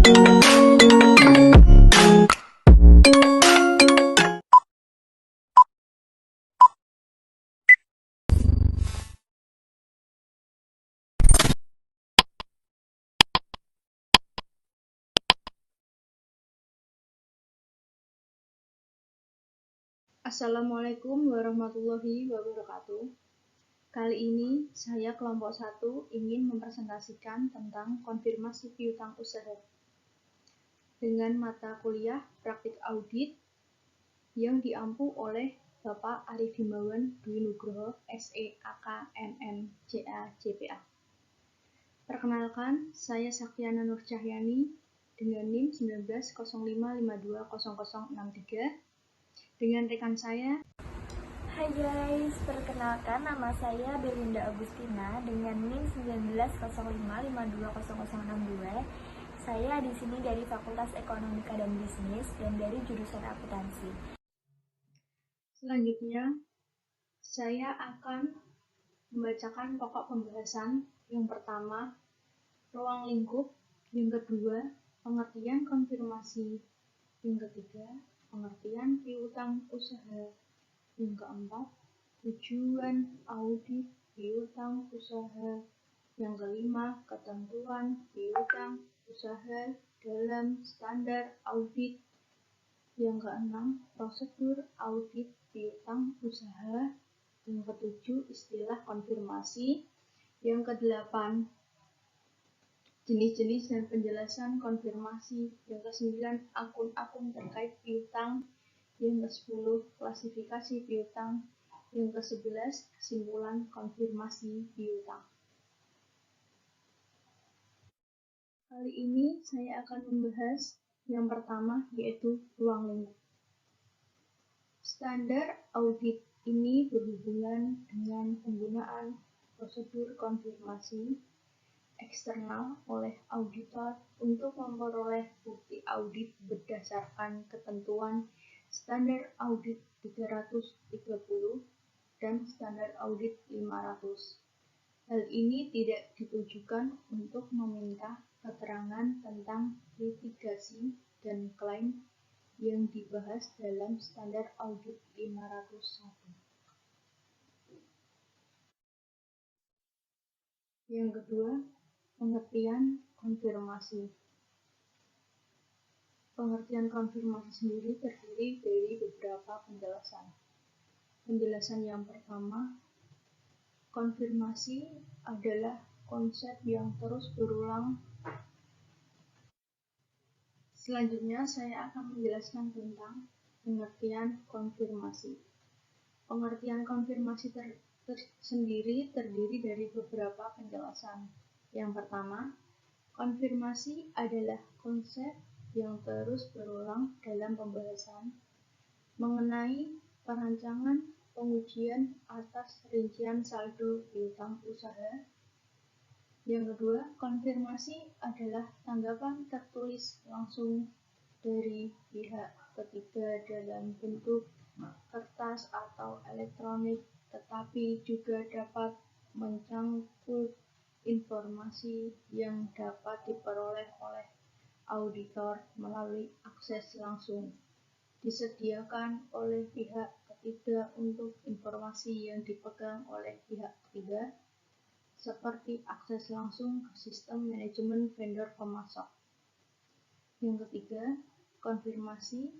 Assalamualaikum warahmatullahi wabarakatuh. Kali ini saya kelompok 1 ingin mempresentasikan tentang konfirmasi piutang usaha dengan mata kuliah praktik audit yang diampu oleh Bapak Arif Himawan Dwi Nugroho SEAK MM CA JPA. Perkenalkan, saya Saktiana Nur Cahyani dengan NIM 1905520063 dengan rekan saya. Hai guys, perkenalkan nama saya Belinda Agustina dengan NIM 1905520062. Saya di sini dari Fakultas Ekonomika dan Bisnis dan dari jurusan akuntansi. Selanjutnya, saya akan membacakan pokok pembahasan. Yang pertama, ruang lingkup. Yang kedua, pengertian konfirmasi. Yang ketiga, pengertian piutang usaha. Yang keempat, tujuan audit piutang usaha. Yang kelima, ketentuan piutang usaha dalam standar audit. Yang keenam, prosedur audit piutang usaha. Yang ketujuh, istilah konfirmasi. Yang kedelapan, jenis-jenis dan penjelasan konfirmasi. Yang kesembilan, akun-akun terkait piutang. Yang ke-10, klasifikasi piutang. Yang ke-11, kesimpulan konfirmasi piutang. Kali ini saya akan membahas yang pertama, yaitu ruang lingkup. Standar audit ini berhubungan dengan penggunaan prosedur konfirmasi eksternal oleh auditor untuk memperoleh bukti audit berdasarkan ketentuan Standar Audit 330 dan Standar Audit 500. Hal ini tidak ditujukan untuk meminta keterangan tentang litigasi dan klaim yang dibahas dalam Standar Audit 501. Yang kedua, pengertian konfirmasi. Pengertian konfirmasi sendiri terdiri dari beberapa penjelasan. Penjelasan yang pertama, konfirmasi adalah konsep yang terus berulang. Selanjutnya, saya akan menjelaskan tentang pengertian konfirmasi. Pengertian konfirmasi sendiri terdiri dari beberapa penjelasan. Yang pertama, konfirmasi adalah konsep yang terus berulang dalam pembahasan mengenai perancangan pengujian atas rincian saldo piutang usaha. Yang kedua, konfirmasi adalah tanggapan tertulis langsung dari pihak ketiga dalam bentuk kertas atau elektronik, tetapi juga dapat mencangkup informasi yang dapat diperoleh oleh auditor melalui akses langsung disediakan oleh pihak ketiga untuk informasi yang dipegang oleh pihak ketiga, seperti akses langsung ke sistem manajemen vendor pemasok. Yang ketiga, konfirmasi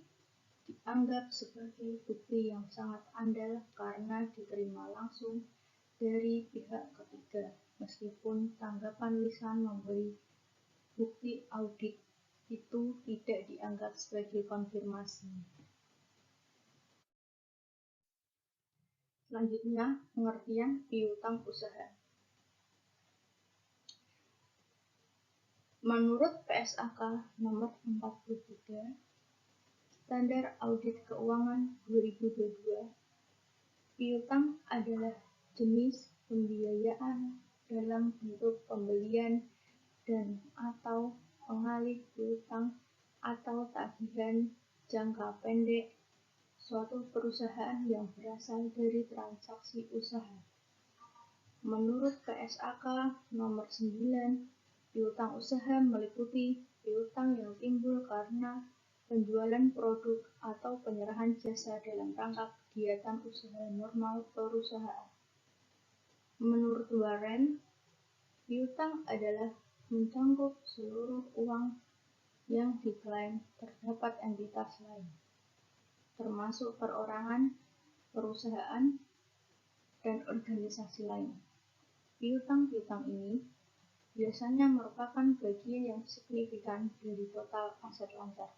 dianggap sebagai bukti yang sangat andal karena diterima langsung dari pihak ketiga, meskipun tanggapan lisan memberi bukti audit itu tidak dianggap sebagai konfirmasi. Selanjutnya, pengertian piutang usaha. Menurut PSAK nomor 43, Standar Audit Keuangan 2022, piutang adalah jenis pembiayaan dalam bentuk pembelian dan atau pengalih piutang atau tagihan jangka pendek suatu perusahaan yang berasal dari transaksi usaha. Menurut PSAK nomor 9, piutang usaha meliputi piutang yang timbul karena penjualan produk atau penyerahan jasa dalam rangka kegiatan usaha normal perusahaan. Menurut Warren, piutang adalah mencangkup seluruh uang yang diklaim terdapat entitas lain, termasuk perorangan, perusahaan, dan organisasi lain. Piutang-piutang ini biasanya merupakan bagian yang signifikan dari total aset lancar.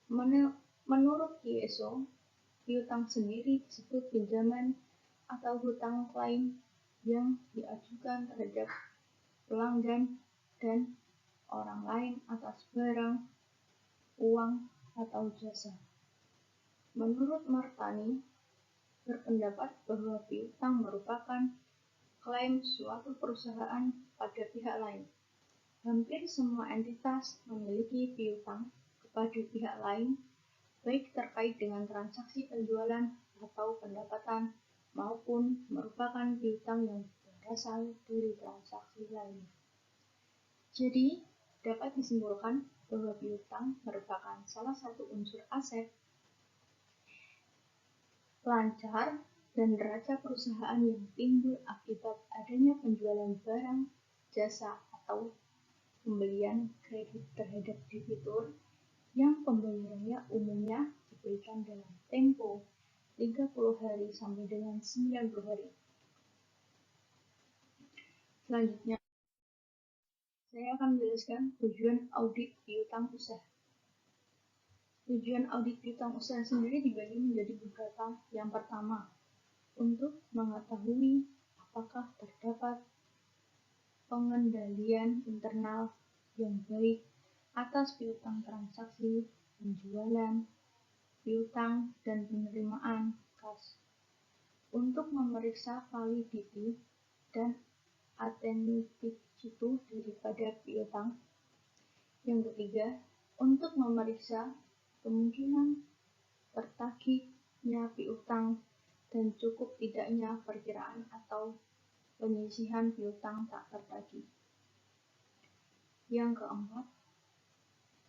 Menurut Kieso, piutang sendiri disebut pinjaman atau hutang klaim yang diajukan terhadap pelanggan dan orang lain atas barang, uang, atau jasa. Menurut Martani, berpendapat bahwa piutang merupakan klaim suatu perusahaan pada pihak lain. Hampir semua entitas memiliki piutang kepada pihak lain, baik terkait dengan transaksi penjualan atau pendapatan, maupun merupakan piutang yang berasal dari transaksi lain. Jadi, dapat disimpulkan bahwa piutang merupakan salah satu unsur aset lancar dan neraca perusahaan yang timbul akibat adanya penjualan barang, jasa, atau pembelian kredit terhadap debitur yang pembayarannya umumnya diberikan dalam tempo 30 hari sampai dengan 90 hari. Selanjutnya, saya akan menjelaskan tujuan audit piutang usaha. Tujuan audit piutang usaha sendiri dibagi menjadi beberapa. Yang pertama, untuk mengetahui apakah terdapat pengendalian internal yang baik atas piutang transaksi, penjualan, piutang, dan penerimaan kas. Untuk memeriksa validiti dan autentisitas daripada piutang. Yang ketiga, untuk memeriksa kemungkinan tertagihnya piutang dan cukup tidaknya perkiraan atau penyisihan piutang tak tertagih. Yang keempat,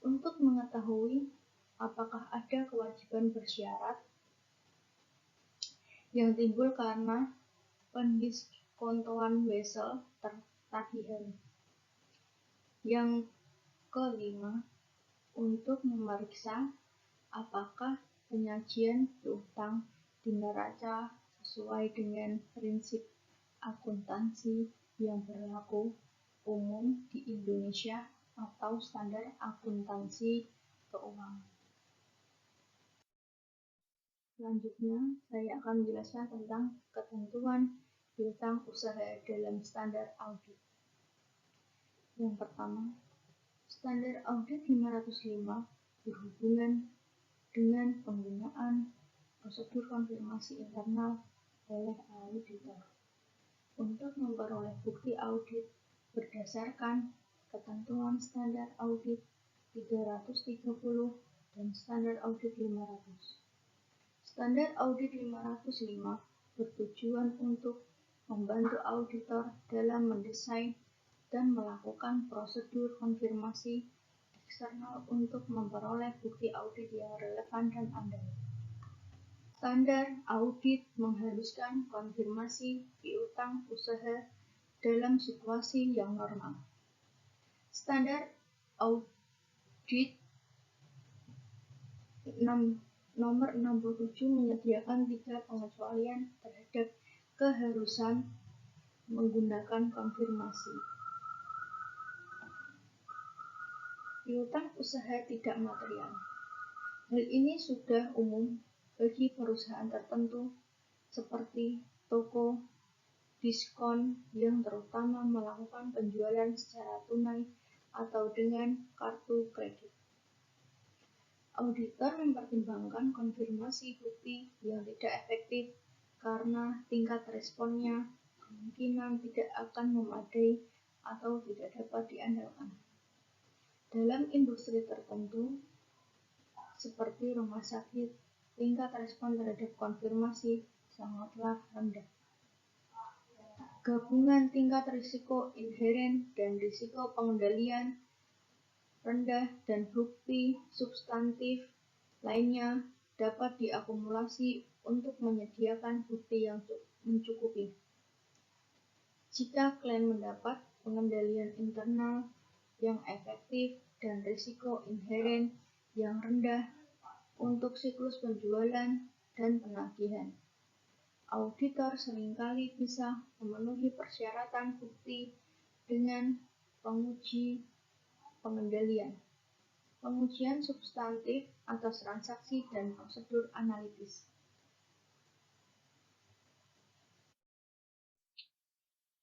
untuk mengetahui apakah ada kewajiban bersyarat yang timbul karena pendiskontoan wesel tertagihan. Yang kelima, untuk memeriksa apakah penyajian piutang di neraca sesuai dengan prinsip akuntansi yang berlaku umum di Indonesia atau standar akuntansi keuangan. Selanjutnya, saya akan menjelaskan tentang ketentuan piutang usaha dalam standar audit. Yang pertama, standar audit 505 berhubungan dengan penggunaan prosedur konfirmasi internal oleh auditor untuk memperoleh bukti audit berdasarkan ketentuan standar audit 330 dan standar audit 500. Standar audit 505 bertujuan untuk membantu auditor dalam mendesain dan melakukan prosedur konfirmasi eksternal untuk memperoleh bukti audit yang relevan dan andal. Standar audit mengharuskan konfirmasi piutang usaha dalam situasi yang normal. Standar audit nomor 67 menyediakan 3 pengecualian terhadap keharusan menggunakan konfirmasi. Piutang usaha tidak material. Hal ini sudah umum bagi perusahaan tertentu seperti toko diskon yang terutama melakukan penjualan secara tunai atau dengan kartu kredit. Auditor mempertimbangkan konfirmasi bukti yang tidak efektif karena tingkat responnya kemungkinan tidak akan memadai atau tidak dapat diandalkan. Dalam industri tertentu, seperti rumah sakit, tingkat respon terhadap konfirmasi sangatlah rendah. Gabungan tingkat risiko inheren dan risiko pengendalian rendah, dan bukti substantif lainnya dapat diakumulasi untuk menyediakan bukti yang mencukupi. Jika klaim mendapat pengendalian internal yang efektif dan risiko inheren yang rendah untuk siklus penjualan dan penagihan, auditor seringkali bisa memenuhi persyaratan bukti dengan penguji pengendalian, pengujian substantif atas transaksi dan prosedur analitis.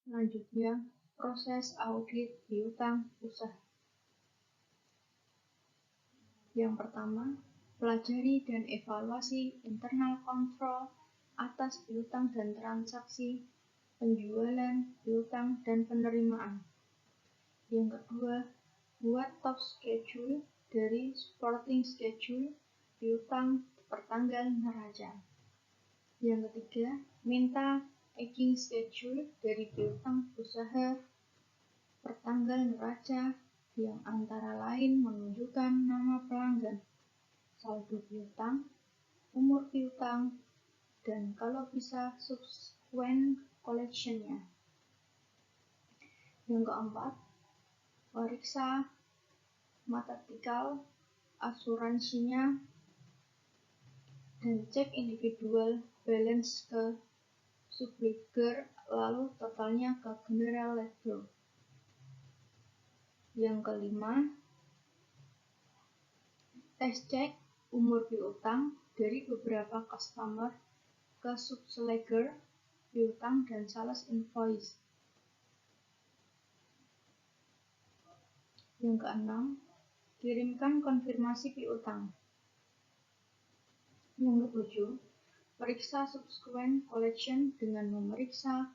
Selanjutnya, proses audit piutang usaha. Yang pertama, pelajari dan evaluasi internal kontrol atas piutang dan transaksi, penjualan, piutang, dan penerimaan. Yang kedua, buat top schedule dari supporting schedule piutang per tanggal neraca. Yang ketiga, minta aging schedule dari piutang usaha per tanggal neraca yang antara lain menunjukkan nama pelanggan, saldo piutang, umur piutang, dan kalau bisa subsequent collection-nya. Yang keempat, periksa matematikal asuransinya dan cek individual balance ke subledger lalu totalnya ke general ledger. Yang kelima, tes cek umur piutang dari beberapa customer ke subledger piutang dan sales invoice. Yang keenam, kirimkan konfirmasi piutang. Yang ketujuh, periksa subsequent collection dengan memeriksa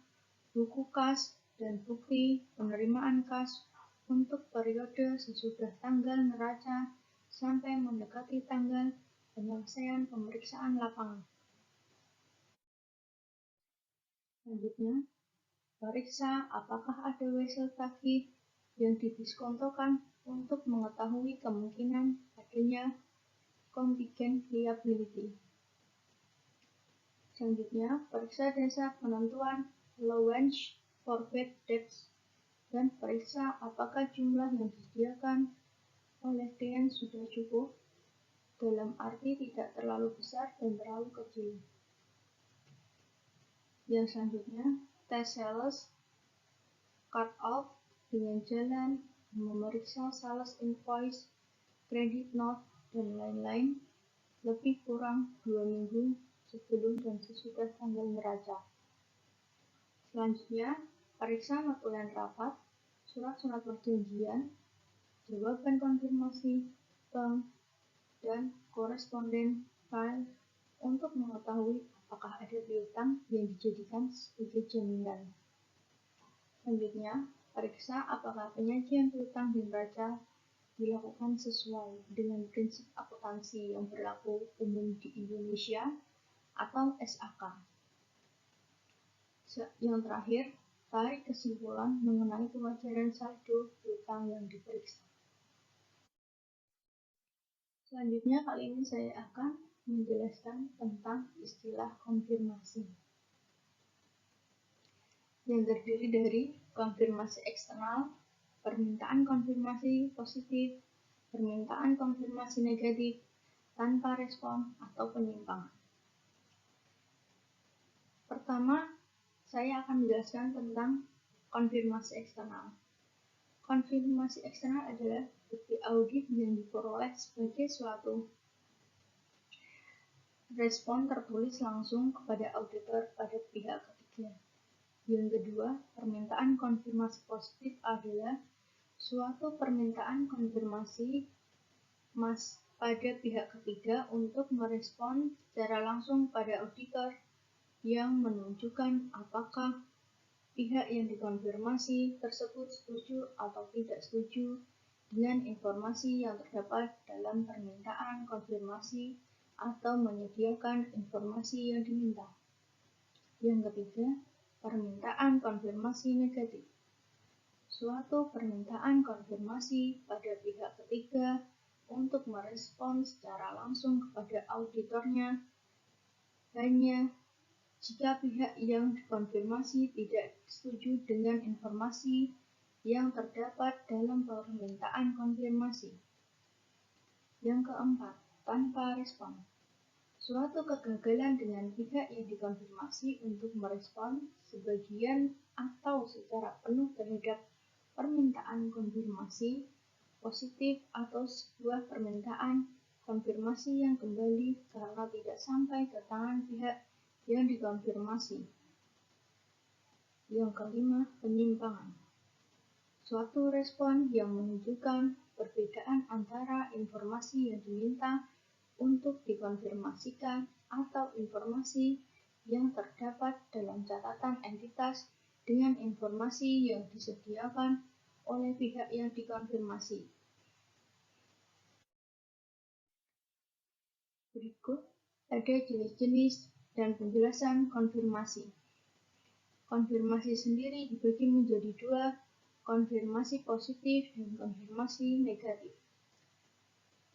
buku kas dan bukti penerimaan kas untuk periode sesudah tanggal neraca sampai mendekati tanggal penyelesaian pemeriksaan lapangan. Selanjutnya, periksa apakah ada wesel tagih yang didiskontokan untuk mengetahui kemungkinan adanya contingent liability. Selanjutnya, periksa dasar penentuan allowance for bad debts dan periksa apakah jumlah yang disediakan oleh klien sudah cukup, dalam arti tidak terlalu besar dan terlalu kecil. Yang selanjutnya, tes sales cut-off dengan jalan memeriksa sales invoice, credit note, dan lain-lain lebih kurang 2 minggu sebelum dan sesudah tanggal neraca. Selanjutnya, periksa notulen rapat, surat-surat perjanjian, jawaban konfirmasi bank, dan koresponden file untuk mengetahui apakah ada piutang yang dijadikan sebagai jaminan. Selanjutnya, periksa apakah penyajian piutang di neraca dilakukan sesuai dengan prinsip akuntansi yang berlaku umum di Indonesia atau SAK. Yang terakhir, tarik kesimpulan mengenai kewajaran saldo piutang yang diperiksa. Selanjutnya, kali ini saya akan menjelaskan tentang istilah konfirmasi yang terdiri dari konfirmasi eksternal, permintaan konfirmasi positif, permintaan konfirmasi negatif, tanpa respon, atau penyimpangan. Pertama, saya akan menjelaskan tentang konfirmasi eksternal. Konfirmasi eksternal adalah bukti audit yang diperoleh sebagai suatu respon tertulis langsung kepada auditor pada pihak ketiga. Yang kedua, permintaan konfirmasi positif adalah suatu permintaan konfirmasi pada pihak ketiga untuk merespon secara langsung pada auditor yang menunjukkan apakah pihak yang dikonfirmasi tersebut setuju atau tidak setuju dengan informasi yang terdapat dalam permintaan konfirmasi atau menyediakan informasi yang diminta. Yang ketiga, permintaan konfirmasi negatif. suatu permintaan konfirmasi pada pihak ketiga untuk merespons secara langsung kepada auditornya hanya jika pihak yang dikonfirmasi tidak setuju dengan informasi yang terdapat dalam permintaan konfirmasi. Yang keempat, tanpa respon. Suatu kegagalan dengan pihak yang dikonfirmasi untuk merespon sebagian atau secara penuh terhadap permintaan konfirmasi positif atau sebuah permintaan konfirmasi yang kembali karena tidak sampai ke tangan pihak yang dikonfirmasi. Yang kelima, penyimpangan. Suatu respon yang menunjukkan perbedaan antara informasi yang diminta untuk dikonfirmasikan atau informasi yang terdapat dalam catatan entitas dengan informasi yang disediakan oleh pihak yang dikonfirmasi. Berikut ada jenis-jenis dan penjelasan konfirmasi. Konfirmasi sendiri dibagi menjadi dua, konfirmasi positif dan konfirmasi negatif.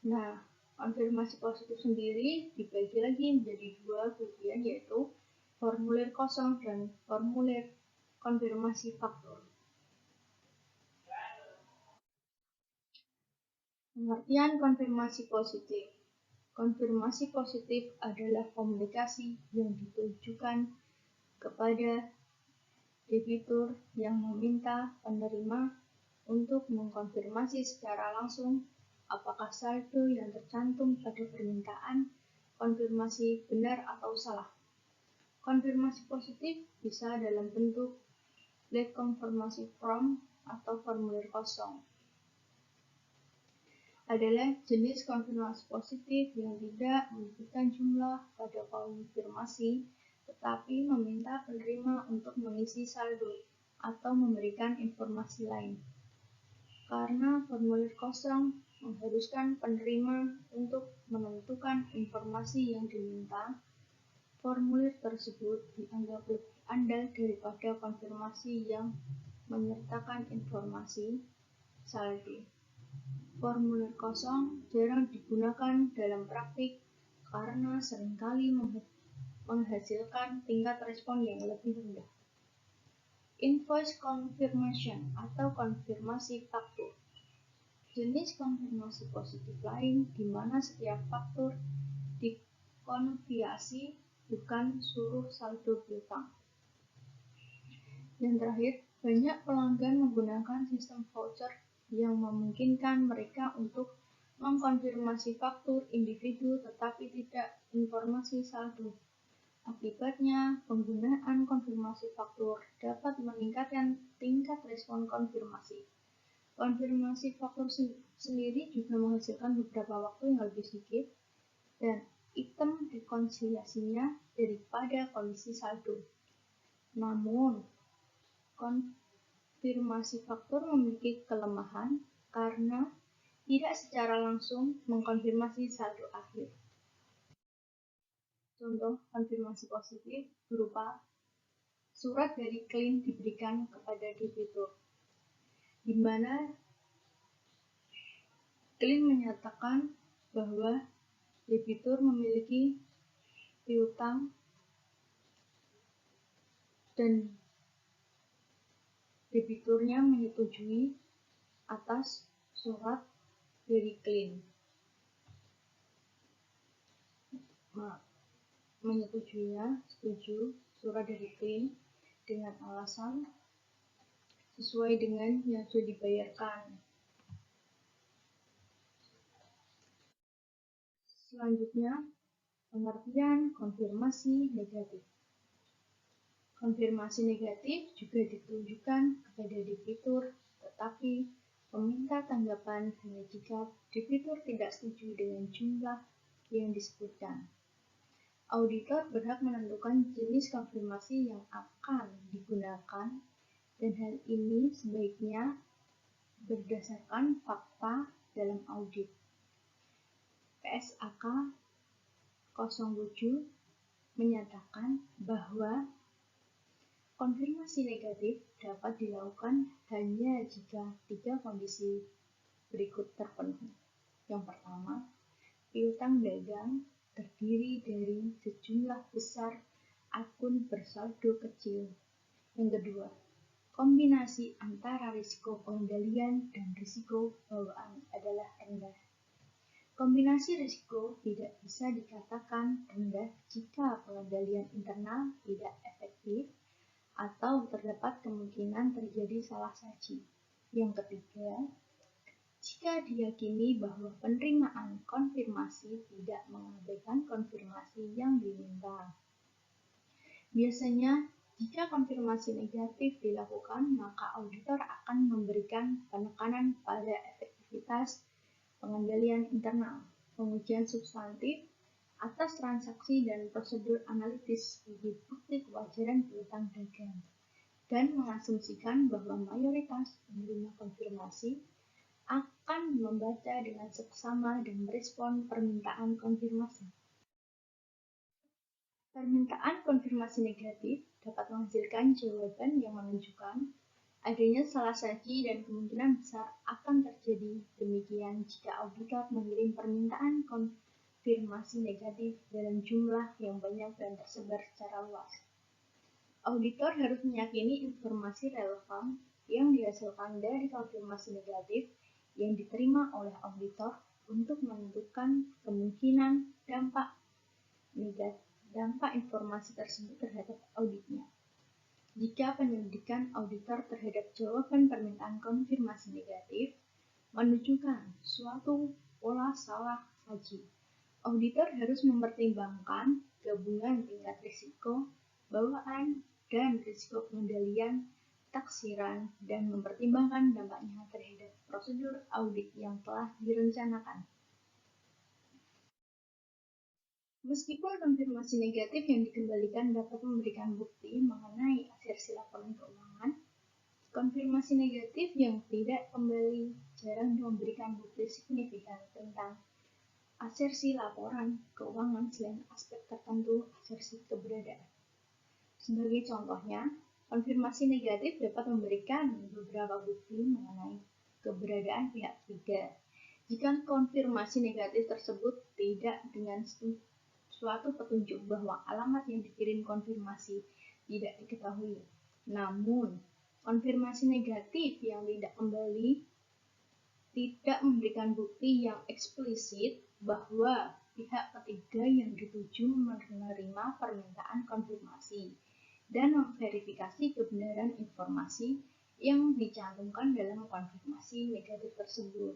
Nah, konfirmasi positif sendiri dibagi lagi menjadi dua bagian, yaitu formulir kosong dan formulir konfirmasi faktur. Pengertian konfirmasi positif. Konfirmasi positif adalah komunikasi yang ditujukan kepada debitur yang meminta penerima untuk mengkonfirmasi secara langsung apakah saldo yang tercantum pada permintaan konfirmasi benar atau salah. Konfirmasi positif bisa dalam bentuk lead confirmation form atau formulir kosong. Adalah jenis konfirmasi positif yang tidak menyebutkan jumlah pada konfirmasi, tetapi meminta penerima untuk mengisi saldo atau memberikan informasi lain. Karena formulir kosong mengharuskan penerima untuk menentukan informasi yang diminta, formulir tersebut dianggap lebih andal daripada konfirmasi yang menyertakan informasi saldo. Formulir kosong jarang digunakan dalam praktik karena seringkali menghasilkan tingkat respon yang lebih rendah. Invoice confirmation atau konfirmasi faktur. Jenis konfirmasi positif lain di mana setiap faktur dikonfiasi bukan suruh saldo piutang. Yang terakhir, banyak pelanggan menggunakan sistem voucher yang memungkinkan mereka untuk mengkonfirmasi faktur individu tetapi tidak informasi saldo. Akibatnya, penggunaan konfirmasi faktur dapat meningkatkan tingkat respon konfirmasi. Konfirmasi faktur sendiri juga menghasilkan beberapa waktu yang lebih sedikit dan item rekonsiliasinya daripada kondisi saldo. Namun, konfirmasi faktur memiliki kelemahan karena tidak secara langsung mengkonfirmasi saldo akhir. Contoh konfirmasi positif berupa surat dari klien diberikan kepada debitur, di mana klien menyatakan bahwa debitur memiliki piutang dan debiturnya menyetujui atas surat dari klien. Setuju surat dari klien dengan alasan sesuai dengan yang sudah dibayarkan. Selanjutnya, pengertian konfirmasi negatif. Konfirmasi negatif juga ditujukan kepada debitur, tetapi meminta tanggapan hanya jika debitur tidak setuju dengan jumlah yang disebutkan. Auditor berhak menentukan jenis konfirmasi yang akan digunakan, dan hal ini sebaiknya berdasarkan fakta dalam audit. PSAK 07 menyatakan bahwa Konfirmasi negatif dapat dilakukan hanya jika 3 kondisi berikut terpenuhi. Yang pertama, piutang dagang terdiri dari sejumlah besar akun bersaldo kecil. Yang kedua, kombinasi antara risiko pengendalian dan risiko bawaan adalah rendah. Kombinasi risiko tidak bisa dikatakan rendah jika pengendalian internal tidak efektif atau terdapat kemungkinan terjadi salah saji. Yang ketiga, jika diyakini bahwa penerimaan konfirmasi tidak mengabaikan konfirmasi yang diminta. Biasanya, jika konfirmasi negatif dilakukan, maka auditor akan memberikan penekanan pada efektivitas pengendalian internal, pengujian substantif atas transaksi dan prosedur analitis bukti kewajaran piutang dagang, dan mengasumsikan bahwa mayoritas penerima konfirmasi akan membaca dengan seksama dan merespon permintaan konfirmasi. Permintaan konfirmasi negatif dapat menghasilkan jawaban yang menunjukkan adanya salah saji dan kemungkinan besar akan terjadi demikian jika auditor mengirim permintaan konfirmasi negatif dalam jumlah yang banyak dan tersebar secara luas. Auditor harus meyakini informasi relevan yang dihasilkan dari konfirmasi negatif yang diterima oleh auditor untuk menentukan kemungkinan dampak informasi tersebut terhadap auditnya. Jika penyelidikan auditor terhadap jawaban permintaan konfirmasi negatif menunjukkan suatu pola salah saji, auditor harus mempertimbangkan gabungan tingkat risiko bawaan dan risiko pengendalian taksiran dan mempertimbangkan dampaknya terhadap prosedur audit yang telah direncanakan. Meskipun konfirmasi negatif yang dikembalikan dapat memberikan bukti mengenai asersi laporan keuangan, konfirmasi negatif yang tidak kembali jarang memberikan bukti signifikan tentang asersi laporan keuangan selain aspek tertentu asersi keberadaan. Sebagai contohnya, konfirmasi negatif dapat memberikan beberapa bukti mengenai keberadaan pihak ketiga. Jika konfirmasi negatif tersebut tidak dengan suatu petunjuk bahwa alamat yang dikirim konfirmasi tidak diketahui. Namun, konfirmasi negatif yang tidak kembali tidak memberikan bukti yang eksplisit bahwa pihak ketiga yang dituju menerima permintaan konfirmasi dan memverifikasi kebenaran informasi yang dicantumkan dalam konfirmasi negatif tersebut.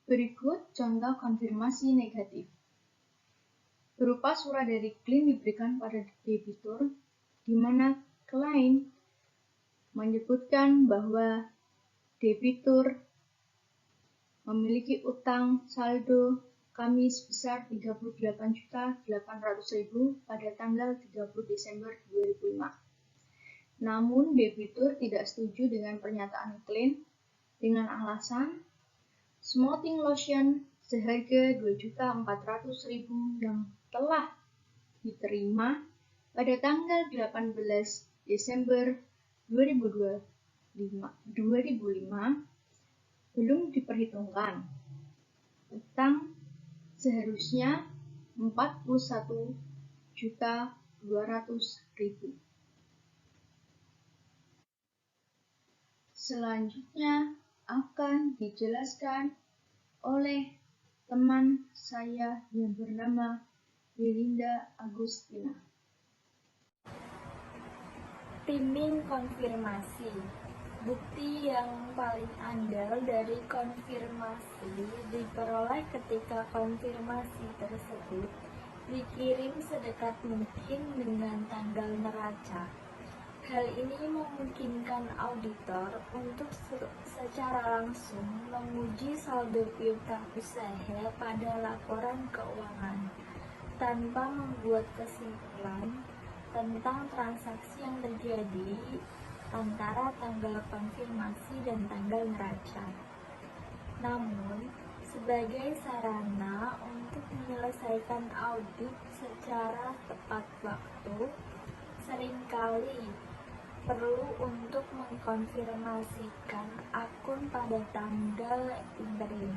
Berikut contoh konfirmasi negatif. Berupa surat dari klien diberikan pada debitur, di mana klien menyebutkan bahwa debitur memiliki utang saldo kami sebesar 38.800.000 pada tanggal 30 Desember 2005. Namun, debitur tidak setuju dengan pernyataan klien dengan alasan smoothing lotion seharga 2.400.000 yang telah diterima pada tanggal 18 Desember 2005 belum diperhitungkan. Utang seharusnya 41.200.000. Selanjutnya akan dijelaskan oleh teman saya yang bernama Belinda Agustina. Timing konfirmasi. Bukti yang paling andal dari konfirmasi diperoleh ketika konfirmasi tersebut dikirim sedekat mungkin dengan tanggal neraca. Hal ini memungkinkan auditor untuk secara langsung menguji saldo piutang usaha pada laporan keuangan tanpa membuat kesimpulan tentang transaksi yang terjadi antara tanggal konfirmasi dan tanggal neraca. Namun, sebagai sarana untuk menyelesaikan audit secara tepat waktu, seringkali perlu untuk mengkonfirmasikan akun pada tanggal interim.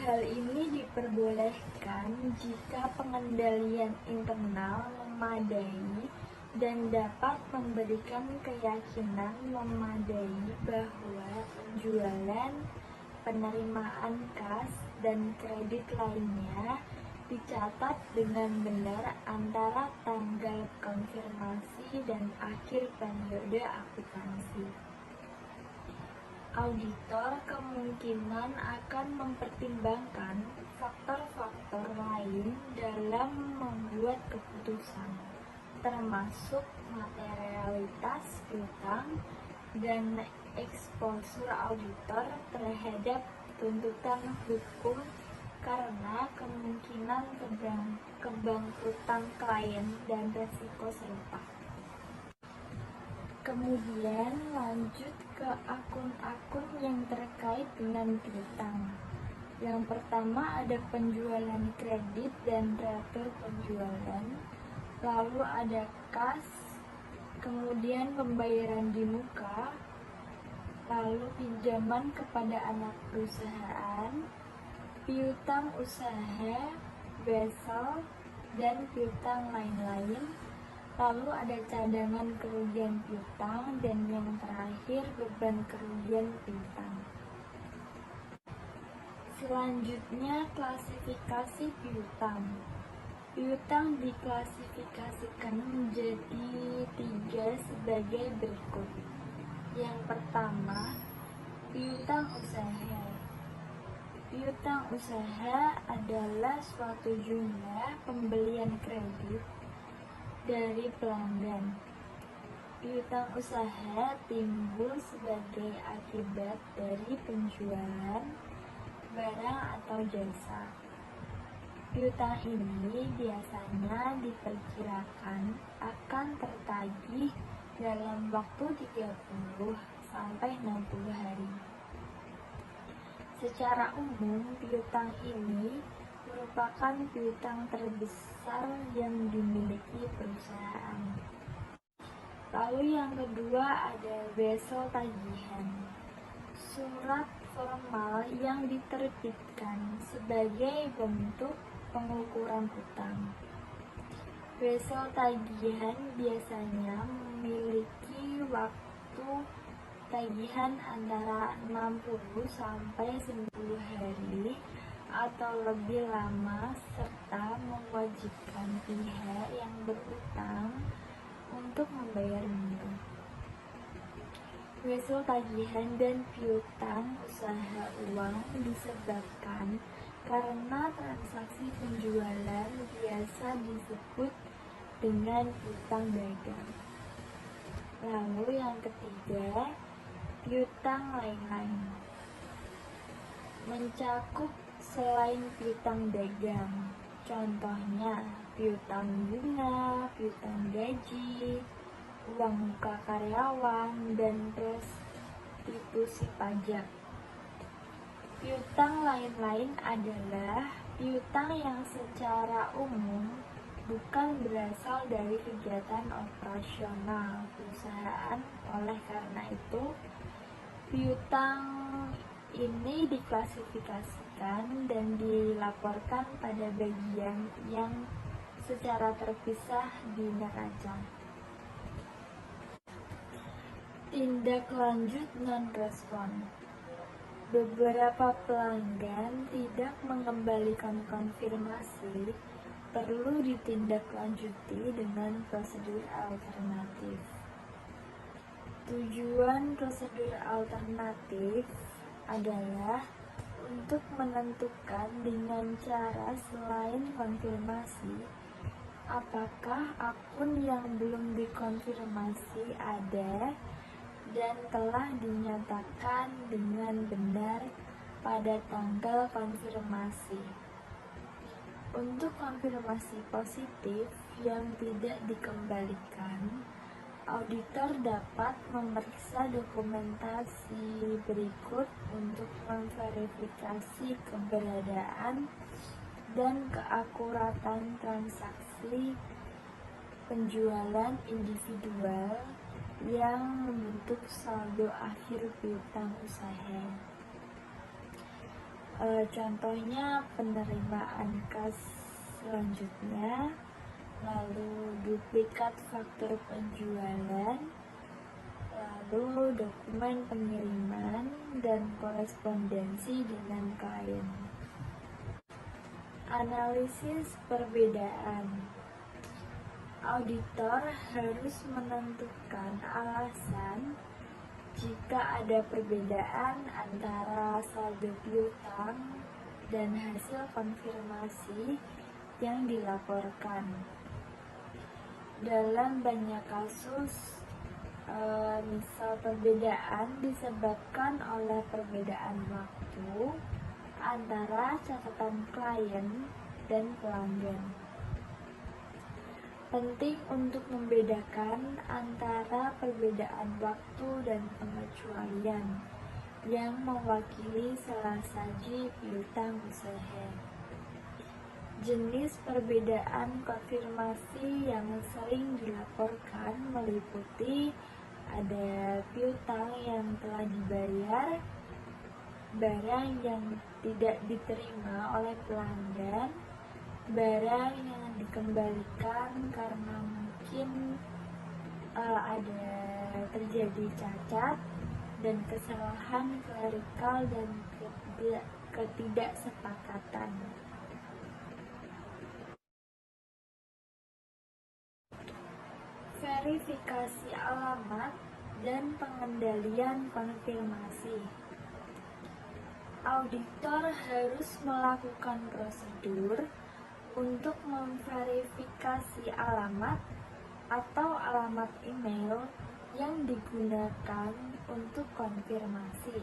Hal ini diperbolehkan jika pengendalian internal memadai dan dapat memberikan keyakinan memadai bahwa penjualan, penerimaan kas, dan kredit lainnya dicatat dengan benar antara tanggal konfirmasi dan akhir periode akuntansi. Auditor kemungkinan akan mempertimbangkan faktor-faktor lain dalam membuat keputusan, termasuk materialitas piutang dan eksposur auditor terhadap tuntutan hukum karena kemungkinan kebangkrutan klien dan resiko serupa. Kemudian lanjut ke akun-akun yang terkait dengan piutang. Yang pertama ada penjualan kredit dan teratur penjualan, lalu ada kas, kemudian pembayaran di muka, lalu pinjaman kepada anak perusahaan, piutang usaha, wesel, dan piutang lain-lain. Lalu ada cadangan kerugian piutang, dan yang terakhir beban kerugian piutang. Selanjutnya klasifikasi piutang. Piutang diklasifikasikan menjadi 3 sebagai berikut. Yang pertama, piutang usaha. Piutang usaha adalah suatu jumlah pembelian kredit dari pelanggan. Piutang usaha timbul sebagai akibat dari penjualan barang atau jasa. Piutang ini biasanya diperkirakan akan tertagih dalam waktu 30 sampai 60 hari. Secara umum, piutang ini merupakan piutang terbesar yang dimiliki perusahaan. Lalu yang kedua ada wesel tagihan. Surat formal yang diterbitkan sebagai bentuk pengukuran utang. Wesel tagihan biasanya memiliki waktu tagihan antara 60 sampai 90 hari atau lebih lama serta mewajibkan pihak yang berutang untuk membayar bunga. Wesel tagihan dan piutang usaha uang disebabkan karena transaksi penjualan biasa disebut dengan piutang dagang. Lalu yang ketiga, piutang lain-lain. Mencakup selain piutang dagang, contohnya piutang bunga, piutang gaji, uang muka karyawan, dan restitusi pajak. Piutang lain-lain adalah piutang yang secara umum bukan berasal dari kegiatan operasional perusahaan. Oleh karena itu, piutang ini diklasifikasikan dan dilaporkan pada bagian yang secara terpisah di neraca. Tindak lanjut non-respon. Beberapa pelanggan tidak mengembalikan konfirmasi perlu ditindaklanjuti dengan prosedur alternatif. Tujuan prosedur alternatif adalah untuk menentukan dengan cara selain konfirmasi apakah akun yang belum dikonfirmasi ada dan telah dinyatakan dengan benar pada tanggal konfirmasi. Untuk konfirmasi positif yang tidak dikembalikan, auditor dapat memeriksa dokumentasi berikut untuk memverifikasi keberadaan dan keakuratan transaksi penjualan individual yang membentuk saldo akhir piutang usaha. Contohnya penerimaan kas selanjutnya, lalu duplikat faktur penjualan, lalu dokumen pengiriman dan korespondensi dengan klien. Analisis perbedaan. Auditor harus menentukan alasan jika ada perbedaan antara saldo piutang dan hasil konfirmasi yang dilaporkan. Dalam banyak kasus, misal perbedaan disebabkan oleh perbedaan waktu antara catatan klien dan pelanggan. Penting untuk membedakan antara perbedaan waktu dan pengecualian yang mewakili salah satu piutang usaha. Jenis perbedaan konfirmasi yang sering dilaporkan meliputi ada piutang yang telah dibayar, barang yang tidak diterima oleh pelanggan, barang yang dikembalikan karena mungkin ada terjadi cacat, dan kesalahan klerikal dan ketidaksepakatan. Verifikasi alamat dan pengendalian konfirmasi. Auditor harus melakukan prosedur untuk memverifikasi alamat atau alamat email yang digunakan untuk konfirmasi.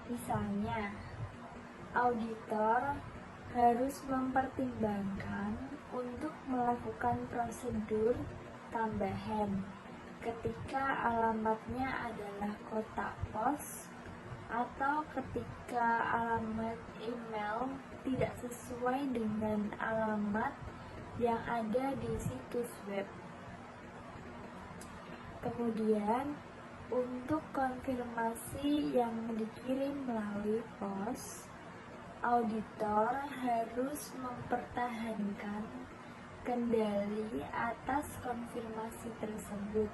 Misalnya, auditor harus mempertimbangkan untuk melakukan prosedur tambahan ketika alamatnya adalah kotak pos atau ketika alamat email tidak sesuai dengan alamat yang ada di situs web. Kemudian, untuk konfirmasi yang dikirim melalui pos, auditor harus mempertahankan kendali atas konfirmasi tersebut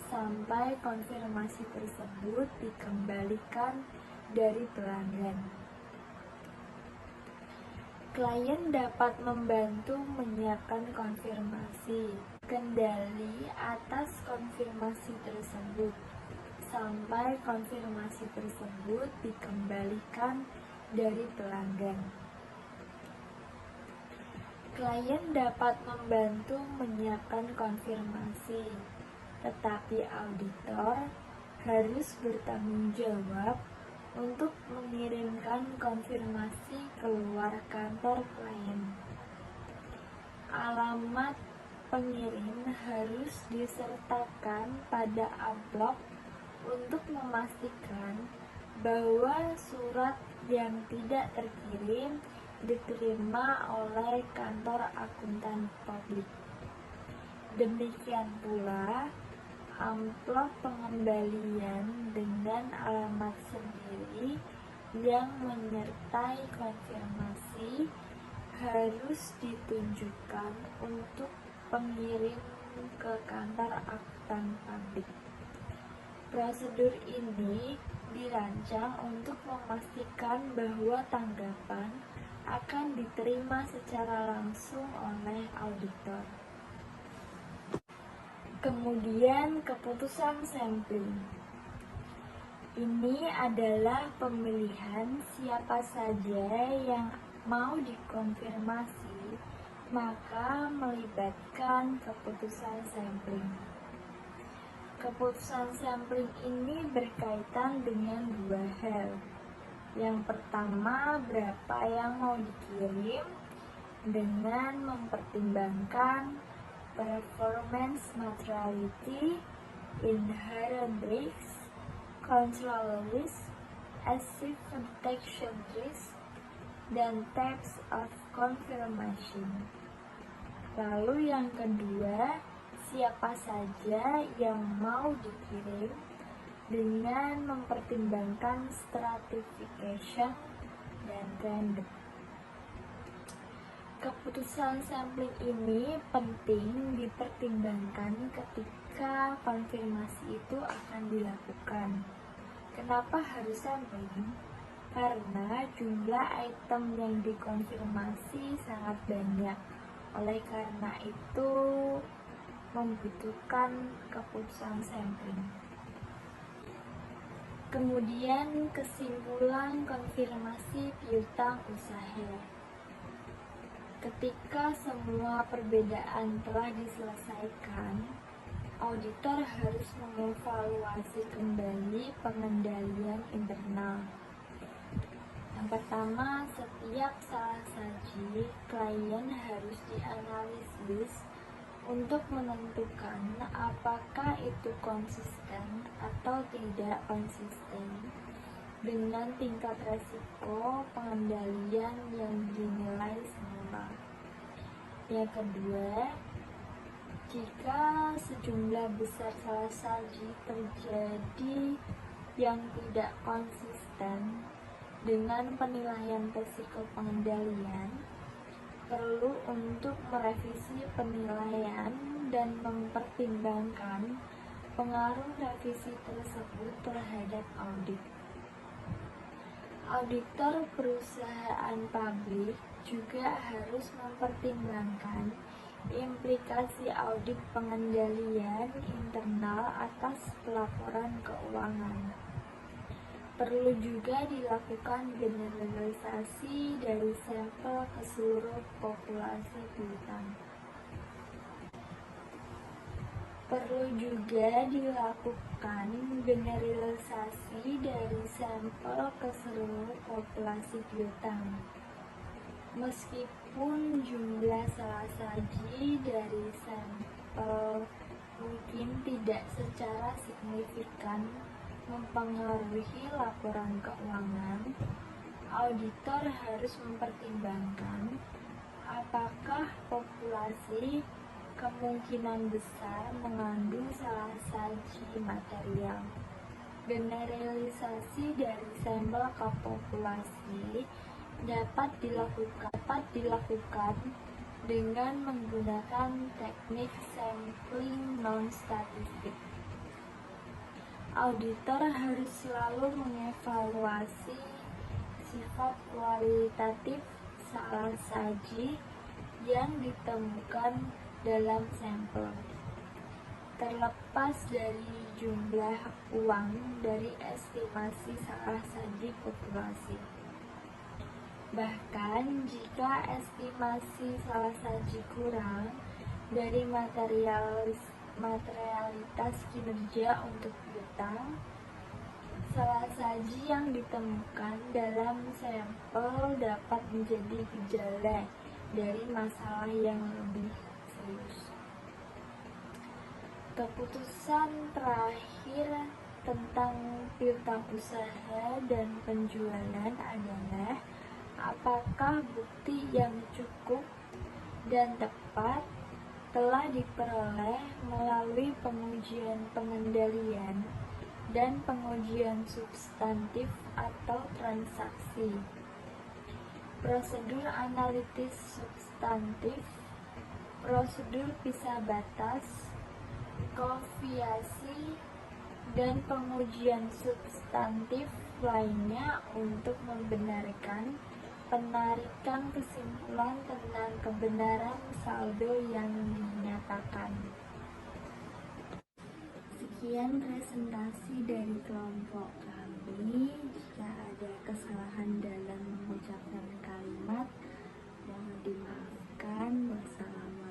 sampai konfirmasi tersebut dikembalikan dari pelanggan. Klien dapat membantu menyiapkan konfirmasi kendali atas konfirmasi tersebut sampai konfirmasi tersebut dikembalikan dari pelanggan. Klien dapat membantu menyiapkan konfirmasi, tetapi auditor harus bertanggung jawab untuk mengirimkan konfirmasi keluar kantor klien. Alamat pengirim harus disertakan pada amplop untuk memastikan bahwa surat yang tidak terkirim diterima oleh kantor akuntan publik. Demikian pula, amplop pengembalian dengan alamat sendiri yang menyertai konfirmasi harus ditunjukkan untuk pengirim ke kantor akuntan publik. Prosedur ini dirancang untuk memastikan bahwa tanggapan akan diterima secara langsung oleh auditor. Kemudian keputusan sampling. Ini adalah pemilihan siapa saja yang mau dikonfirmasi, maka melibatkan keputusan sampling. Keputusan sampling ini berkaitan dengan dua hal. Yang pertama, berapa yang mau dikirim dengan mempertimbangkan performance materiality, inherent risks, control risk, active detection risk, dan types of confirmation. Lalu yang kedua, siapa saja yang mau dikirim dengan mempertimbangkan stratification dan random. Keputusan sampling ini penting dipertimbangkan ketika konfirmasi itu akan dilakukan. Kenapa harus sampling? Karena jumlah item yang dikonfirmasi sangat banyak. Oleh karena itu membutuhkan keputusan sampling. Kemudian kesimpulan konfirmasi piutang usaha. Ketika semua perbedaan telah diselesaikan, auditor harus mengevaluasi kembali pengendalian internal. Yang pertama, setiap salah saji klien harus dianalisis untuk menentukan apakah itu konsisten atau tidak konsisten dengan tingkat resiko pengendalian yang dinilai semula. Yang kedua, jika sejumlah besar salah saji terjadi yang tidak konsisten dengan penilaian resiko pengendalian, perlu untuk merevisi penilaian dan mempertimbangkan pengaruh revisi tersebut terhadap audit. Auditor perusahaan publik juga harus mempertimbangkan implikasi audit pengendalian internal atas pelaporan keuangan. Perlu juga dilakukan generalisasi dari sampel ke seluruh populasi piutang. Perlu juga dilakukan generalisasi dari sampel ke seluruh populasi piutang. Meskipun jumlah salah saji dari sampel mungkin tidak secara signifikan mempengaruhi laporan keuangan, auditor harus mempertimbangkan apakah populasi kemungkinan besar mengandung salah saji material. Generalisasi dari sampel ke populasi dapat dilakukan dengan menggunakan teknik sampling non-statistik. Auditor harus selalu mengevaluasi sifat kualitatif salah saji yang ditemukan dalam sampel, terlepas dari jumlah uang dari estimasi salah saji populasi. Bahkan jika estimasi salah saji kurang dari materialitas kinerja untuk piutang, salah saji yang ditemukan dalam sampel dapat menjadi gejala dari masalah yang lebih serius. Keputusan terakhir tentang piutang usaha dan penjualan adalah apakah bukti yang cukup dan tepat telah diperoleh melalui pengujian pengendalian dan pengujian substantif atau transaksi. Prosedur analitis substantif, prosedur pisah batas, kofiasi, dan pengujian substantif lainnya untuk membenarkan penarikan kesimpulan tentang kebenaran saldo yang dinyatakan. Sekian presentasi dari kelompok kami. Jika ada kesalahan dalam mengucapkan kalimat, mohon dimaafkan. Wassalamualaikum.